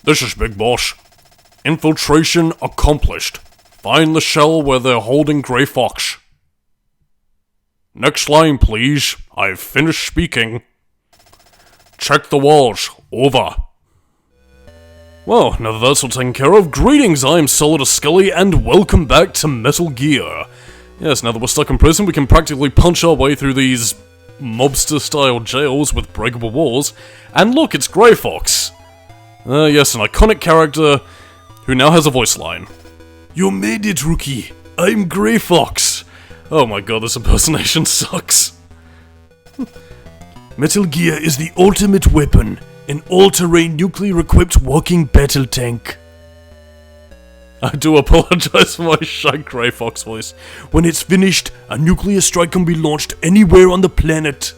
This is Big Boss. Infiltration accomplished. Find the shell where they're holding Grey Fox. Next line, please. I've finished speaking. Check the walls. Over. Well, now that that's all taken care of, greetings, I'm Solidus-Skully, and welcome back to Metal Gear. Yes, now that we're stuck in prison, we can practically punch our way through these mobster-style jails with breakable walls, and look, it's Grey Fox. Yes, an iconic character who now has a voice line. You made it, rookie. I'm Grey Fox. Oh my god, this impersonation sucks. Metal Gear is the ultimate weapon. An all-terrain nuclear-equipped walking battle tank. I do apologize for my shy Grey Fox voice. When it's finished, a nuclear strike can be launched anywhere on the planet.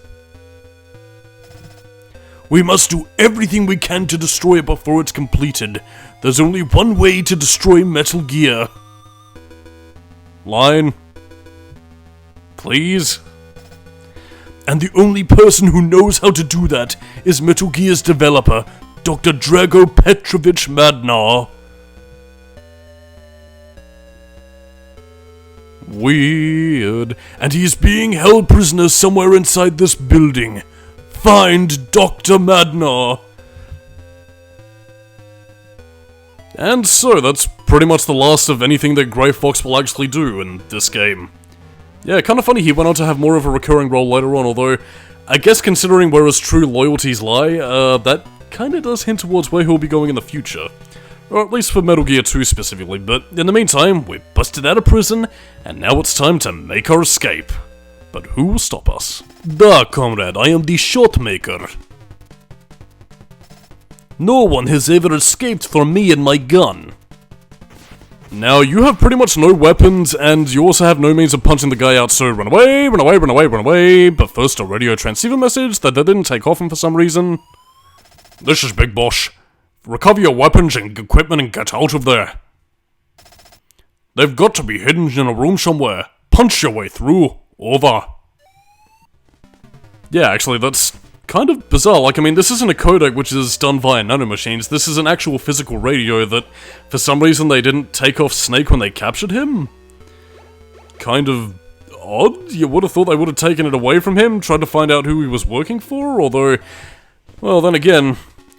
We must do everything we can to destroy it before it's completed. There's only one way to destroy Metal Gear. Line. Please? And the only person who knows how to do that is Metal Gear's developer, Dr. Drago Petrovich Madnar. Weird. And he is being held prisoner somewhere inside this building. Find Dr. Madnar. And so, that's pretty much the last of anything that Grey Fox will actually do in this game. Yeah, kind of funny he went on to have more of a recurring role later on, although, I guess considering where his true loyalties lie, that kinda does hint towards where he'll be going in the future. Or at least for Metal Gear 2 specifically, but in the meantime, we've busted out of prison, and now it's time to make our escape. But who will stop us? Da, comrade, I am the Shotmaker. No one has ever escaped from me and my gun. Now, you have pretty much no weapons, and you also have no means of punching the guy out, so run away, run away, run away, run away. But first, a radio transceiver message that they didn't take off him for some reason. This is Big Boss. Recover your weapons and equipment and get out of there. They've got to be hidden in a room somewhere. Punch your way through. Over. Yeah, actually, that's kind of bizarre. Like, I mean, this isn't a codec which is done via nanomachines. This is an actual physical radio that, for some reason, they didn't take off Snake when they captured him. Kind of odd. You would have thought they would have taken it away from him, tried to find out who he was working for, although, well, then again,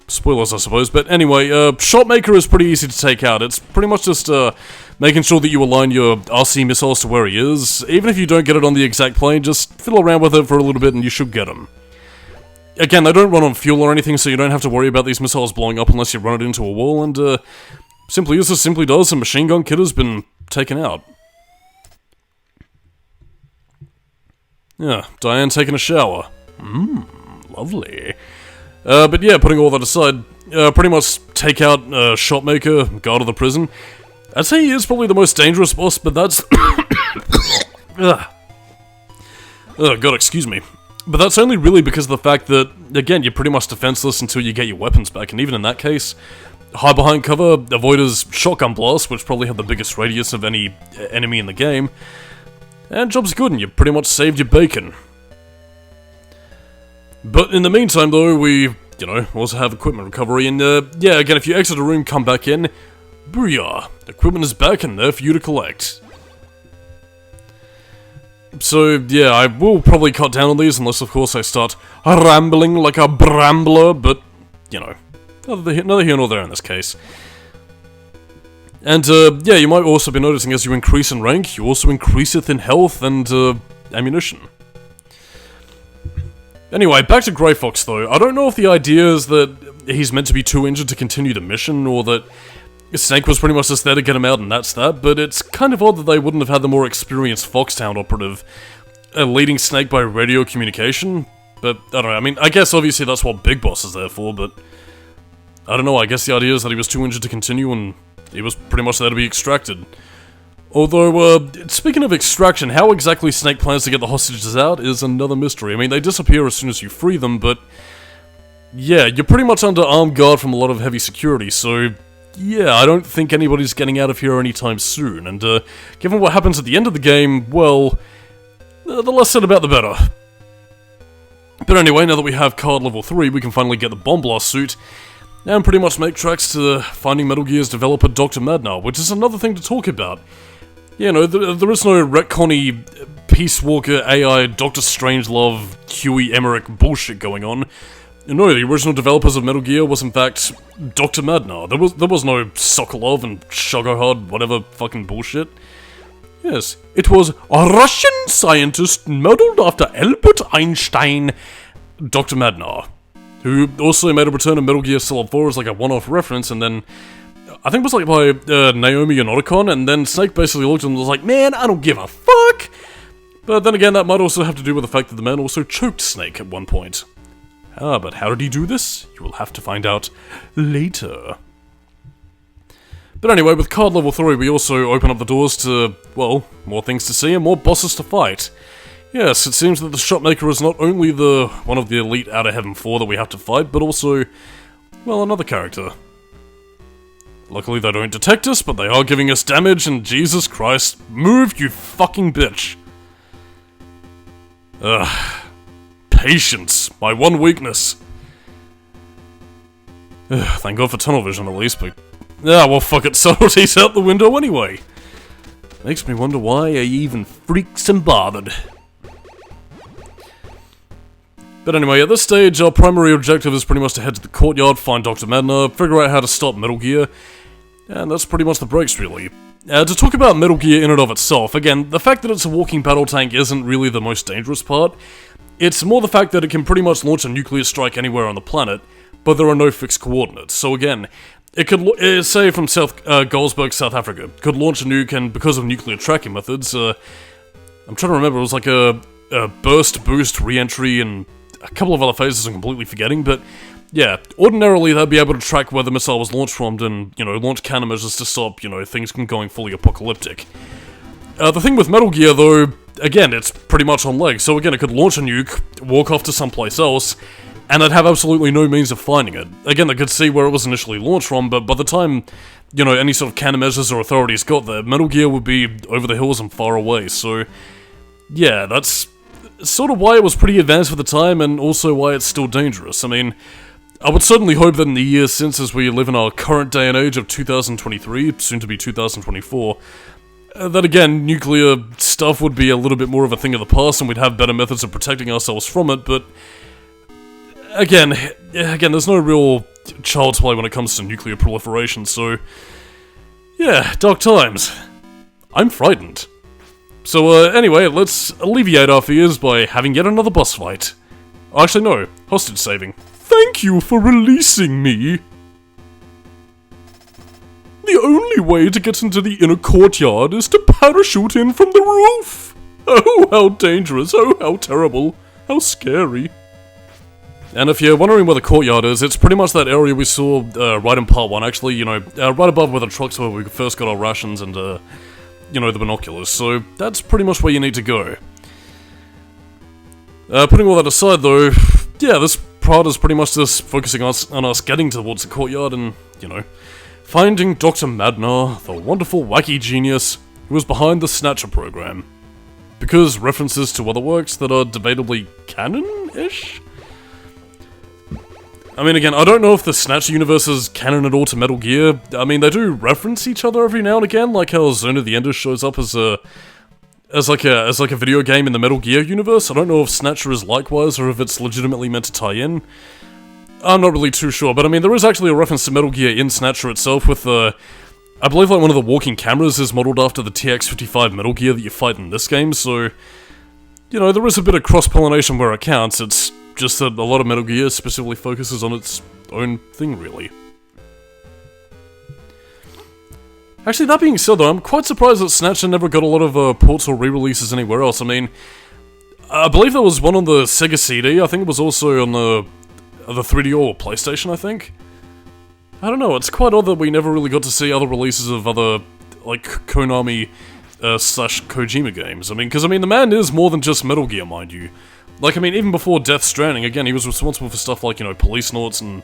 spoilers, I suppose. But anyway, Shotmaker is pretty easy to take out. It's pretty much just, making sure that you align your RC missiles to where he is. Even if you don't get it on the exact plane, just fiddle around with it for a little bit and you should get him. Again, they don't run on fuel or anything, so you don't have to worry about these missiles blowing up unless you run it into a wall, and, simply as it simply does, and Machine Gun Kid has been taken out. Yeah, Diane taking a shower. Lovely. But yeah, putting all that aside, pretty much take out, Shotmaker, guard of the prison. I'd say he is probably the most dangerous boss, but that's... Oh, God, excuse me. But that's only really because of the fact that, again, you're pretty much defenseless until you get your weapons back, and even in that case, hide behind cover, avoid his shotgun blast, which probably have the biggest radius of any enemy in the game, and job's good, and you pretty much saved your bacon. But in the meantime, though, we, you know, also have equipment recovery, and, yeah, again, if you exit a room, come back in, booyah, equipment is back and there for you to collect. So, yeah, I will probably cut down on these, unless, of course, I start rambling like a brambler, but, you know, neither here nor there in this case. And, yeah, you might also be noticing as you increase in rank, you also increaseth in health and, ammunition. Anyway, back to Grey Fox, though. I don't know if the idea is that he's meant to be too injured to continue the mission, or that Snake was pretty much just there to get him out and that's that, but it's kind of odd that they wouldn't have had the more experienced Foxtown operative leading Snake by radio communication, but I don't know, I mean, I guess obviously that's what Big Boss is there for, but I don't know, I guess the idea is that he was too injured to continue and he was pretty much there to be extracted. Although, speaking of extraction, how exactly Snake plans to get the hostages out is another mystery. I mean, they disappear as soon as you free them, but yeah, you're pretty much under armed guard from a lot of heavy security, so yeah, I don't think anybody's getting out of here anytime soon, and given what happens at the end of the game, well, the less said about the better. But anyway, now that we have card level 3, we can finally get the Bomb Blast suit, and pretty much make tracks to finding Metal Gear's developer Dr. Madnar, which is another thing to talk about. You know, there is no retconny Peace Walker AI Dr. Strangelove Huey Emmerich bullshit going on. No, the original developers of Metal Gear was in fact Dr. Madnar. There was no Sokolov and Shogohod, whatever fucking bullshit. Yes, it was a Russian scientist modeled after Albert Einstein, Dr. Madnar, who also made a return in Metal Gear Solid 4 as like a one-off reference, and then I think it was like by Naomi and Otacon, and then Snake basically looked at him and was like, man, I don't give a fuck! But then again, that might also have to do with the fact that the man also choked Snake at one point. But how did he do this? You will have to find out later. But anyway, with card level 3, we also open up the doors to, well, more things to see and more bosses to fight. Yes, it seems that the Shotmaker is not only one of the elite Outer Heaven 4 that we have to fight, but also, well, another character. Luckily they don't detect us, but they are giving us damage, and Jesus Christ, move, you fucking bitch. Ugh. Patience, my one weakness. Ugh, thank God for tunnel vision at least, but... Ah, well fuck it, subtlety's out the window anyway. Makes me wonder why I even freaks and bothered. But anyway, at this stage, our primary objective is pretty much to head to the courtyard, find Dr. Madnar, figure out how to stop Metal Gear, and that's pretty much the breaks, really. To talk about Metal Gear in and of itself, again, the fact that it's a walking battle tank isn't really the most dangerous part. It's more the fact that it can pretty much launch a nuclear strike anywhere on the planet, but there are no fixed coordinates. So again, it could, say from Goldsberg, South Africa, could launch a nuke, and because of nuclear tracking methods, I'm trying to remember, it was like a burst, boost, re-entry, and a couple of other phases I'm completely forgetting, but yeah, ordinarily they'd be able to track where the missile was launched from and, you know, launch countermeasures to stop, you know, things from going fully apocalyptic. The thing with Metal Gear, though, again, it's pretty much on legs, so again, it could launch a nuke, walk off to someplace else, and they'd have absolutely no means of finding it. Again, they could see where it was initially launched from, but by the time, you know, any sort of countermeasures or authorities got there, Metal Gear would be over the hills and far away, so yeah, that's sort of why it was pretty advanced for the time, and also why it's still dangerous. I mean, I would certainly hope that in the years since, as we live in our current day and age of 2023, soon to be 2024, that again, nuclear stuff would be a little bit more of a thing of the past, and we'd have better methods of protecting ourselves from it, but again, there's no real child's play when it comes to nuclear proliferation, so yeah, dark times. I'm frightened. So anyway, let's alleviate our fears by having yet another boss fight. Actually no, hostage saving. Thank you for releasing me. The only way to get into the inner courtyard is to parachute in from the roof. Oh, how dangerous, oh, how terrible, how scary. And if you're wondering where the courtyard is, it's pretty much that area we saw right in part 1, actually, you know, right above where the trucks were, where we first got our rations and, you know, the binoculars, so that's pretty much where you need to go. Putting all that aside, though, yeah, this part is pretty much just focusing on us getting towards the courtyard and, you know, finding Dr. Madnar, the wonderful wacky genius who was behind the Snatcher program. Because references to other works that are debatably canon-ish? I mean, again, I don't know if the Snatcher universe is canon at all to Metal Gear. I mean, they do reference each other every now and again, like how Zone of the Enders shows up as like a video game in the Metal Gear universe. I don't know if Snatcher is likewise, or if it's legitimately meant to tie in. I'm not really too sure, but I mean, there is actually a reference to Metal Gear in Snatcher itself with, I believe like one of the walking cameras is modelled after the TX-55 Metal Gear that you fight in this game, so, you know, there is a bit of cross-pollination where it counts. It's just that a lot of Metal Gear specifically focuses on its own thing, really. Actually, that being said though, I'm quite surprised that Snatcher never got a lot of ports or re-releases anywhere else. I mean, I believe there was one on the Sega CD, I think it was also on the 3DO or PlayStation, I think? I don't know, it's quite odd that we never really got to see other releases of other, like, Konami slash Kojima games. I mean, because, I mean, the man is more than just Metal Gear, mind you. Like, I mean, even before Death Stranding, again, he was responsible for stuff like, you know, Police Noughts and,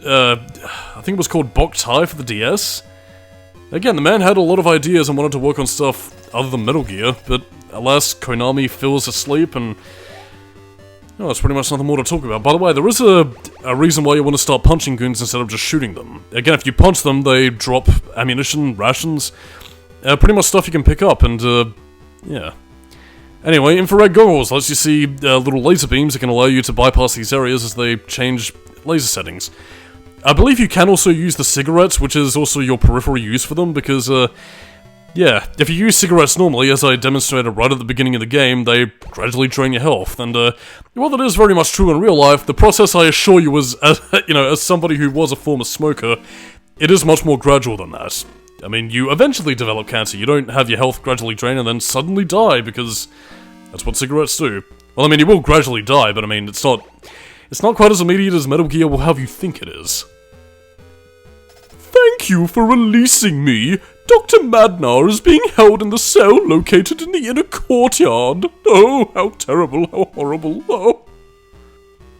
I think it was called Bok Tai for the DS. Again, the man had a lot of ideas and wanted to work on stuff other than Metal Gear, but alas, Konami feels asleep and... No, that's pretty much nothing more to talk about. By the way, there is a reason why you want to start punching goons instead of just shooting them. Again, if you punch them, they drop ammunition, rations, pretty much stuff you can pick up, and, yeah. Anyway, infrared goggles lets you see little laser beams that can allow you to bypass these areas as they change laser settings. I believe you can also use the cigarettes, which is also your peripheral use for them, because, yeah, if you use cigarettes normally, as I demonstrated right at the beginning of the game, they gradually drain your health, and, while that is very much true in real life, the process, I assure you, as somebody who was a former smoker, it is much more gradual than that. I mean, you eventually develop cancer, you don't have your health gradually drain and then suddenly die, because that's what cigarettes do. Well, I mean, you will gradually die, but I mean, it's not quite as immediate as Metal Gear will have you think it is. Thank you for releasing me! Dr. Madnar is being held in the cell located in the inner courtyard. Oh, how terrible, how horrible, oh.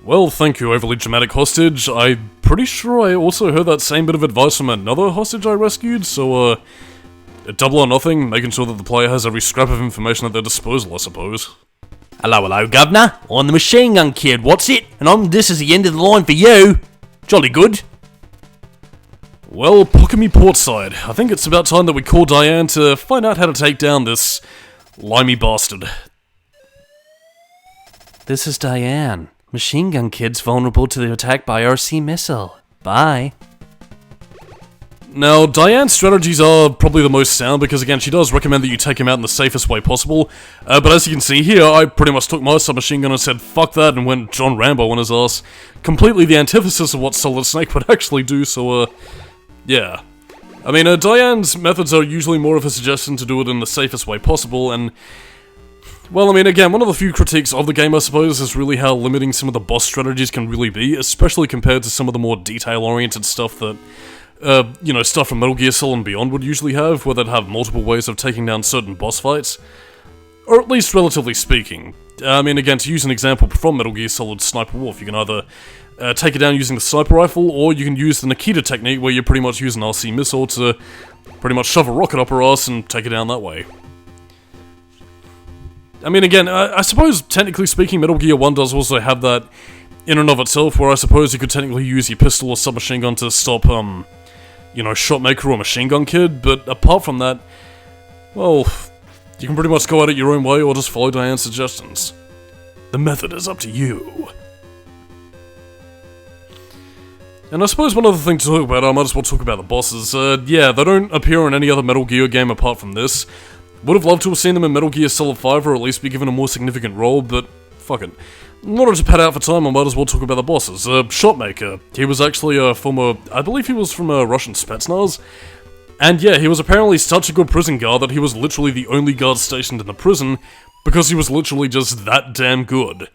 Well, thank you, overly dramatic hostage. I'm pretty sure I also heard that same bit of advice from another hostage I rescued, so, double or nothing, making sure that the player has every scrap of information at their disposal, I suppose. Hello, Governor. I'm the Machine Gun Kid, what's it? And this is the end of the line for you. Jolly good. Well, pocket me portside. I think it's about time that we call Diane to find out how to take down this limey bastard. This is Diane. Machine Gun Kid's vulnerable to the attack by RC missile. Bye. Now, Diane's strategies are probably the most sound because, again, she does recommend that you take him out in the safest way possible. But as you can see here, I pretty much took my submachine gun and said fuck that and went John Rambo on his ass. Completely the antithesis of what Solid Snake would actually do, so, yeah. I mean, Diane's methods are usually more of a suggestion to do it in the safest way possible, and... well, I mean, again, one of the few critiques of the game, I suppose, is really how limiting some of the boss strategies can really be, especially compared to some of the more detail-oriented stuff that, stuff from Metal Gear Solid and Beyond would usually have, where they'd have multiple ways of taking down certain boss fights. Or at least relatively speaking. I mean, again, to use an example from Metal Gear Solid Sniper Wolf, you can either take it down using the sniper rifle, or you can use the Nikita technique, where you pretty much use an RC missile to pretty much shove a rocket up her ass and take it down that way. I mean, again, I suppose, technically speaking, Metal Gear 1 does also have that in and of itself, where I suppose you could technically use your pistol or submachine gun to stop, Shotmaker or Machinegun Kid, but apart from that, well, you can pretty much go at it your own way or just follow Diane's suggestions. The method is up to you. And I suppose one other thing to talk about, I might as well talk about the bosses. Yeah, they don't appear in any other Metal Gear game apart from this. Would have loved to have seen them in Metal Gear Solid 5 or at least be given a more significant role, but fuck it. In order to pad out for time, I might as well talk about the bosses. Shotmaker. He was actually a former... I believe he was from Russian Spetsnaz. And yeah, he was apparently such a good prison guard that he was literally the only guard stationed in the prison because he was literally just that damn good.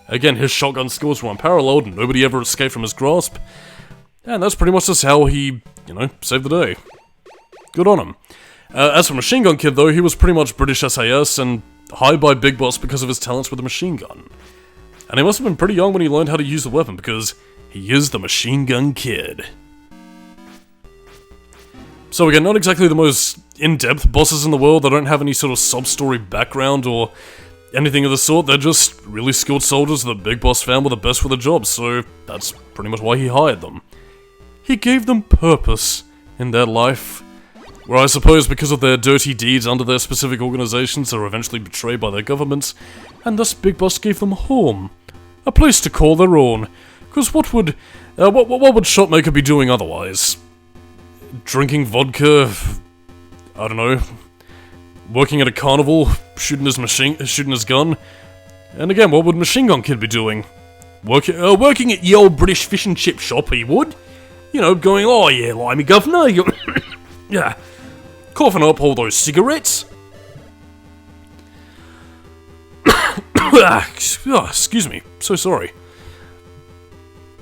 Again, his shotgun skills were unparalleled and nobody ever escaped from his grasp. And that's pretty much just how he, saved the day. Good on him. As for Machine Gun Kid though, he was pretty much British SAS and hired by Big Boss because of his talents with the machine gun. And he must have been pretty young when he learned how to use the weapon because he is the Machine Gun Kid. So again, not exactly the most in-depth bosses in the world. They don't have any sort of sub-story background or anything of the sort. They're just really skilled soldiers that Big Boss found were the best for the job, so that's pretty much why he hired them. He gave them purpose in their life, where I suppose because of their dirty deeds under their specific organizations, they were eventually betrayed by their governments, and thus Big Boss gave them a home, a place to call their own. Because what would Shotmaker be doing otherwise? Drinking vodka? I don't know. Working at a carnival, shooting his gun? And again, what would Machine Gun Kid be doing? Working at the old British fish and chip shop, he would. Going, oh yeah, limey governor, yeah, coughing up all those cigarettes. Excuse me, so sorry.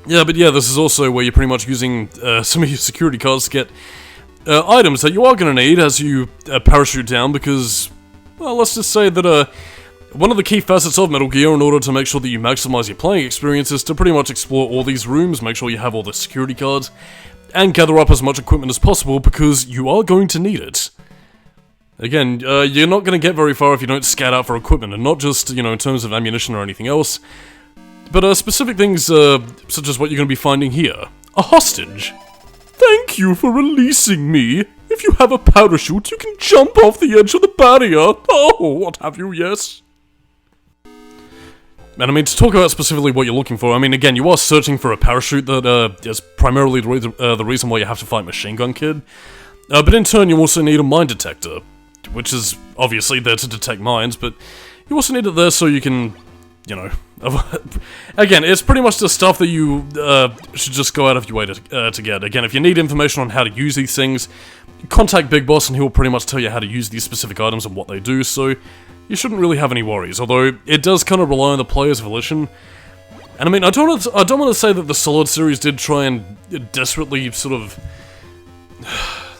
Yeah, but yeah, this is also where you're pretty much using some of your security cards to get items that you are going to need as you parachute down because, well, let's just say that one of the key facets of Metal Gear in order to make sure that you maximize your playing experience is to pretty much explore all these rooms, make sure you have all the security cards, and gather up as much equipment as possible because you are going to need it. Again, you're not going to get very far if you don't scout out for equipment, and not just, in terms of ammunition or anything else, But specific things, such as what you're going to be finding here. A hostage. Thank you for releasing me. If you have a parachute, you can jump off the edge of the barrier. Oh, what have you, yes? And I mean, to talk about specifically what you're looking for, I mean, again, you are searching for a parachute that is primarily the reason why you have to fight Machinegun Kid. But in turn, you also need a mine detector, which is obviously there to detect mines, but you also need it there so you can, you know... Again, it's pretty much the stuff that you should just go out of your way to get. Again, if you need information on how to use these things, contact Big Boss and he'll pretty much tell you how to use these specific items and what they do, so you shouldn't really have any worries, although it does kind of rely on the player's volition. And I mean, I don't want to say that the Solid series did try and desperately sort of...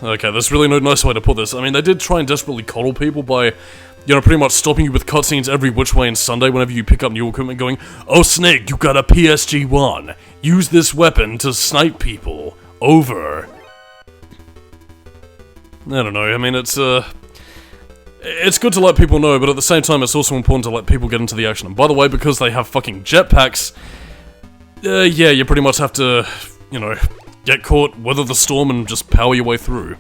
Okay, there's really no nice way to put this. I mean, they did try and desperately coddle people by... You know, pretty much stopping you with cutscenes every which way in Sunday whenever you pick up new equipment going, "Oh Snake, you got a PSG-1. Use this weapon to snipe people. Over." I don't know, I mean, it's good to let people know, but at the same time it's also important to let people get into the action. And by the way, because they have fucking jetpacks, yeah, you pretty much have to, you know, get caught, weather the storm, and just power your way through.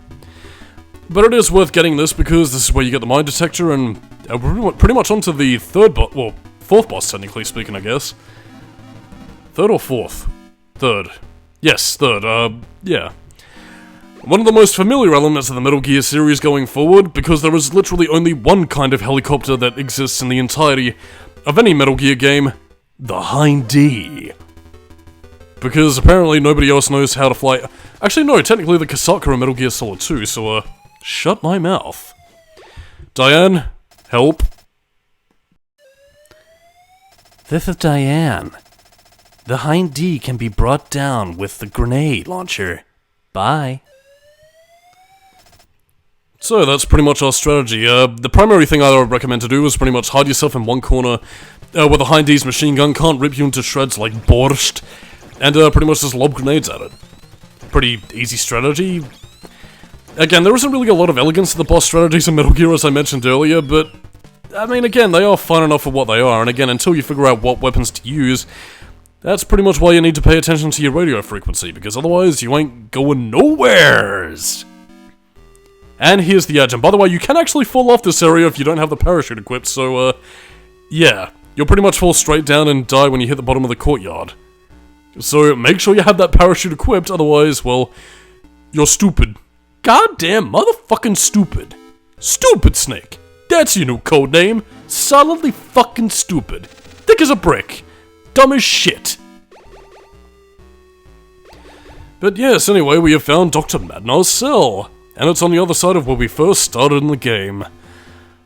But it is worth getting this because this is where you get the mine detector, and we're pretty much onto the fourth boss, technically speaking, I guess. Third or fourth? Third. Yes, third, yeah. One of the most familiar elements of the Metal Gear series going forward, because there is literally only one kind of helicopter that exists in the entirety of any Metal Gear game, the Hind D. Because apparently nobody else knows how to fly... Actually, no, technically the Kasaka are Metal Gear Solid 2, so, shut my mouth. Diane, help. This is Diane. The Hind D can be brought down with the grenade launcher. Bye. So that's pretty much our strategy. The primary thing I would recommend to do is pretty much hide yourself in one corner where the Hind D's machine gun can't rip you into shreds like borscht, and pretty much just lob grenades at it. Pretty easy strategy. Again, there isn't really a lot of elegance to the boss strategies in Metal Gear, as I mentioned earlier, but I mean, again, they are fine enough for what they are, and again, until you figure out what weapons to use, that's pretty much why you need to pay attention to your radio frequency, because otherwise you ain't going nowheres! And here's the edge, and by the way, you can actually fall off this area if you don't have the parachute equipped, so, yeah. You'll pretty much fall straight down and die when you hit the bottom of the courtyard. So, make sure you have that parachute equipped, otherwise, well, you're stupid. Goddamn motherfucking stupid. Stupid Snake. That's your new codename. Solidly fucking stupid. Thick as a brick. Dumb as shit. But yes, anyway, we have found Dr. Madnar's cell. And it's on the other side of where we first started in the game.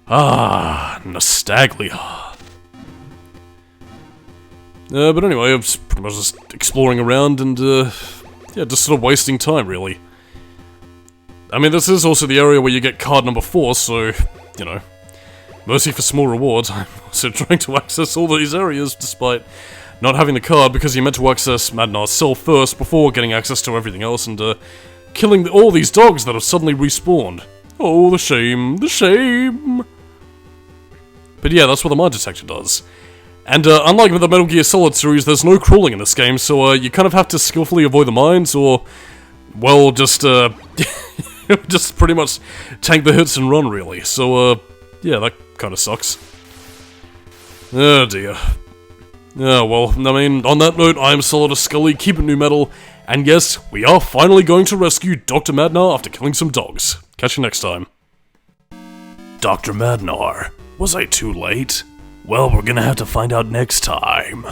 Ah, nostalgia. But anyway, I'm just pretty much just exploring around and, yeah, just sort of wasting time, really. I mean, this is also the area where you get card number 4, so, you know, mercy for small rewards. I'm also trying to access all these areas, despite not having the card, because you meant to access Madnar's cell first, before getting access to everything else, and, killing all these dogs that have suddenly respawned. Oh, the shame, the shame! But yeah, that's what the mine detector does. And, unlike with the Metal Gear Solid series, there's no crawling in this game, so, you kind of have to skillfully avoid the mines, or, well, just, just pretty much tank the hits and run, really. So, yeah, that kind of sucks. Oh, dear. Yeah, well, I mean, on that note, I am Solidus-Skully, keep it new metal, and yes, we are finally going to rescue Dr. Madnar after killing some dogs. Catch you next time. Dr. Madnar, was I too late? Well, we're gonna have to find out next time.